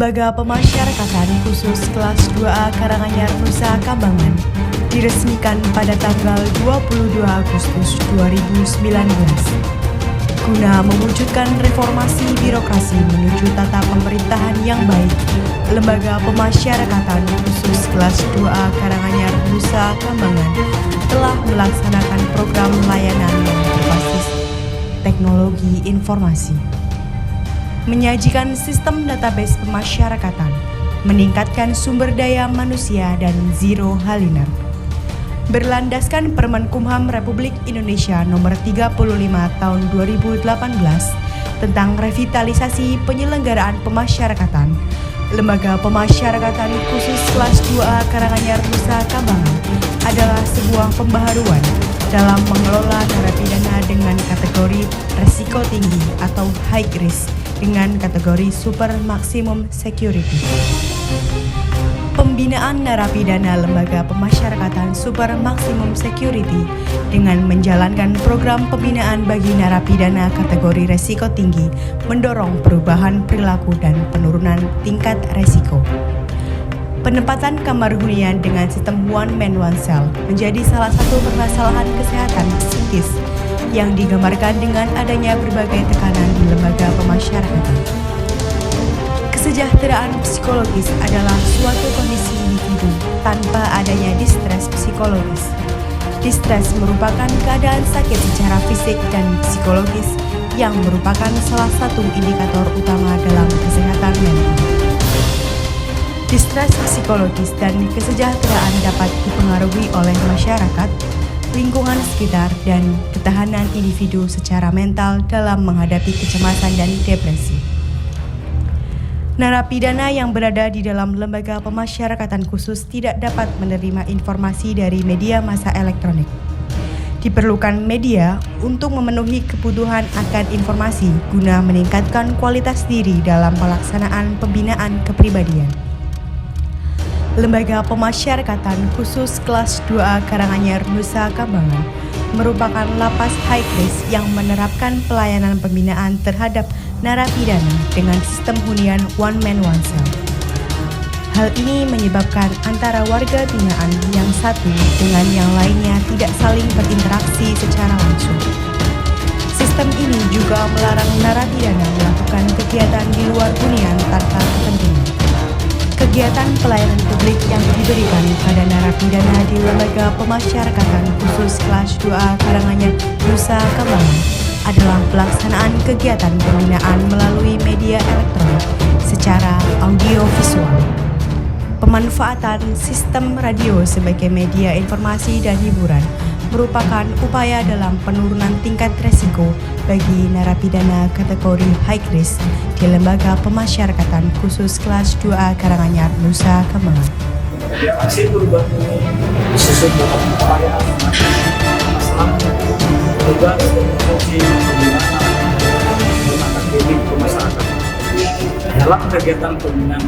Lembaga Pemasyarakatan Khusus Kelas 2A Karanganyar Nusa Kambangan diresmikan pada tanggal 22 Agustus 2019 guna mewujudkan reformasi birokrasi menuju tata pemerintahan yang baik. Lembaga Pemasyarakatan Khusus Kelas 2A Karanganyar Nusa Kambangan telah melaksanakan program layanan yang berbasis teknologi informasi, menyajikan sistem database pemasyarakatan, meningkatkan sumber daya manusia dan zero halinar. Berlandaskan Permenkumham Republik Indonesia Nomor 35 Tahun 2018 tentang revitalisasi penyelenggaraan pemasyarakatan, Lembaga Pemasyarakatan Khusus Kelas 2A Karanganyar Nusa Kambangan adalah sebuah pembaharuan dalam mengelola narapidana dengan kategori resiko tinggi atau high risk dengan kategori super maksimum security. Pembinaan narapidana Lembaga Pemasyarakatan Super Maksimum Security dengan menjalankan program pembinaan bagi narapidana kategori resiko tinggi mendorong perubahan perilaku dan penurunan tingkat resiko. Penempatan kamar hunian dengan sistem one man one cell menjadi salah satu permasalahan kesehatan psikis yang digambarkan dengan adanya berbagai tekanan di lembaga pemasyarakatan. Kesejahteraan psikologis adalah suatu kondisi individu tanpa adanya distres psikologis. Distres merupakan keadaan sakit secara fisik dan psikologis yang merupakan salah satu indikator utama dalam kesehatan mental. Distres psikologis dan kesejahteraan dapat dipengaruhi oleh masyarakat, lingkungan sekitar, dan ketahanan individu secara mental dalam menghadapi kecemasan dan depresi. Narapidana yang berada di dalam lembaga pemasyarakatan khusus tidak dapat menerima informasi dari media massa elektronik. Diperlukan media untuk memenuhi kebutuhan akan informasi guna meningkatkan kualitas diri dalam pelaksanaan pembinaan kepribadian. Lembaga Pemasyarakatan Khusus Kelas 2A Karanganyar Nusa Kambangan merupakan lapas high risk yang menerapkan pelayanan pembinaan terhadap narapidana dengan sistem hunian one man one cell. Hal ini menyebabkan antara warga binaan yang satu dengan yang lainnya tidak saling berinteraksi secara langsung. Sistem ini juga melarang narapidana melakukan kegiatan di luar hunian tanpa kepentingan. Kegiatan pelayanan publik yang diberikan pada narapidana di Lembaga Pemasyarakatan Khusus Kelas 2A Karanganyar Nusa Kambangan adalah pelaksanaan kegiatan pembinaan melalui media elektronik secara audio-visual. Pemanfaatan sistem radio sebagai media informasi dan hiburan merupakan upaya dalam penurunan tingkat resiko bagi narapidana kategori high risk di Lembaga Pemasyarakatan Khusus Kelas 2A Karanganyar Nusa Kambangan. Aksi perubahan ini disusun dalam upaya masalah juga fungsi pembinaan akademik pemasyarakat. Dalam kegiatan pembinaan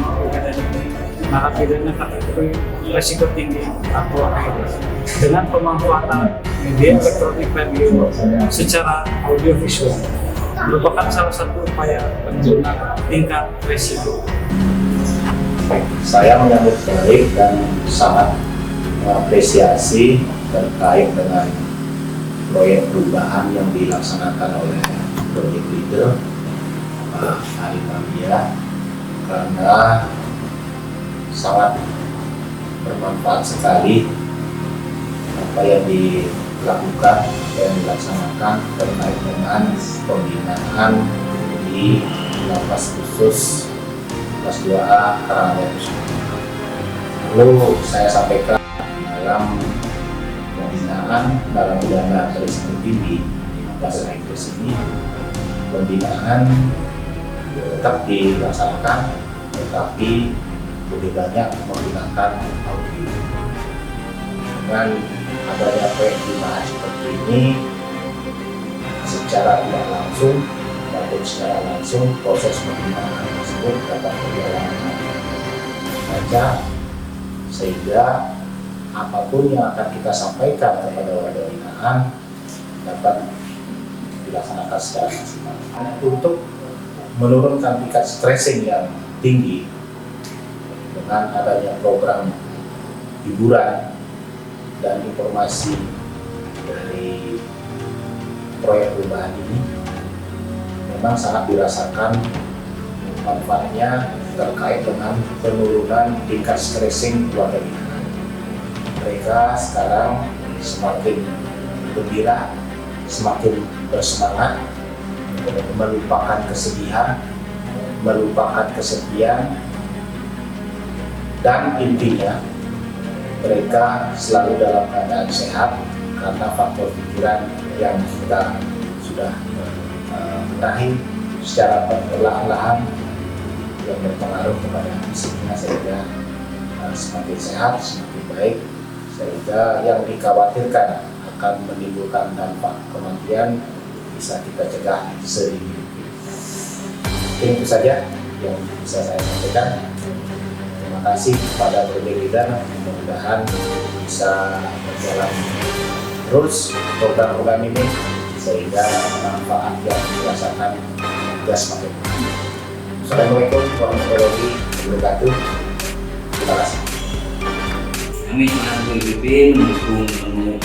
narapidana kategori risiko tinggi atau high risk dengan pemanfaatan media elektronik radio secara audiovisual merupakan salah satu upaya penurunan tingkat risiko. Saya menyambut baik dan sangat mengapresiasi terkait dengan proyek perubahan yang dilaksanakan oleh project leader Pak Ari Mambia, karena sangat bermanfaat sekali apa yang dilakukan dan dilaksanakan terkait dengan pembinaan di lapas khusus kelas 2A Karanganyar. Lalu saya sampaikan dalam pembinaan narapidana berisiko tinggi di lapas Inggris ini, pembinaan tetap dilaksanakan, tetapi lebih banyak menggunakan audio. Dengan adanya proyek pembinaan seperti ini, secara tidak langsung maupun secara langsung proses pembinaan tersebut dapat berjalan dengan lancar, sehingga apapun yang akan kita sampaikan kepada warga binaan dapat dilaksanakan secara maksimal. Untuk menurunkan tingkat stressing yang tinggi dengan adanya program hiburan dan informasi dari proyek perubahan ini memang sangat dirasakan manfaatnya terkait dengan penurunan tingkat stressing keluarga binaan. Mereka sekarang semakin gembira, semakin bersemangat, melupakan kesedihan, melupakan kesepian, dan intinya mereka selalu dalam keadaan sehat karena faktor pikiran yang kita sudah benahi secara perlahan-lahan yang berpengaruh kepada fisiknya, sehingga semakin sehat, semakin baik, sehingga yang dikhawatirkan akan menimbulkan dampak kematian bisa kita cegah sedini mungkin. Mungkin itu saja yang bisa saya sampaikan. Terima kasih kepada berbagai leader, mudah-mudahan bisa berjalan terus program-program ini sehingga manfaat yang dirasakan juga semakin baik. Assalamualaikum warahmatullahi wabarakatuh. Terima kasih. Kami selaku IPP mendukung penuh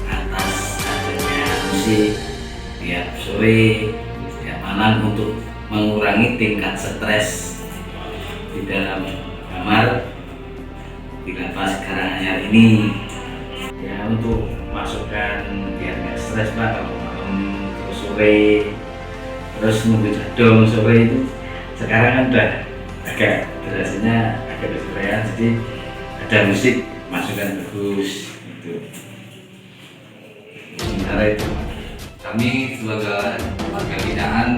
atas adanya musik tiap sore, tiap malam untuk mengurangi tingkat stres di dalam kamar di lapas Karanganyar ini. Ya, untuk masukkan biar nggak stres Pak, kalau malam terus sore terus nunggu jadwal sore itu sekarang kan udah agak durasinya agak bersorean, jadi ada musik masukan bagus gitu. Sementara itu kami sebagai warga binaan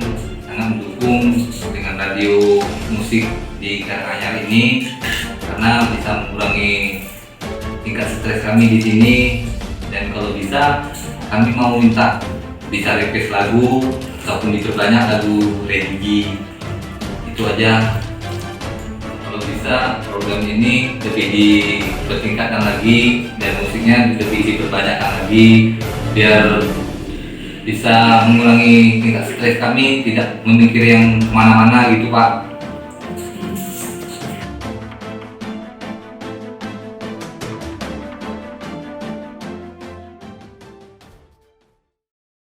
sangat mendukung dengan radio musik di Karanganyar ini karena bisa mengurangi tingkat stres kami di sini, dan kalau bisa kami mau minta bisa request lagu ataupun diperbanyak lagu religi. Itu aja. Kalau bisa program ini lebih dipertingkatkan lagi dan musiknya lebih diperbanyakkan lagi biar bisa mengurangi tingkat stres kami, tidak memikir yang kemana-mana gitu Pak.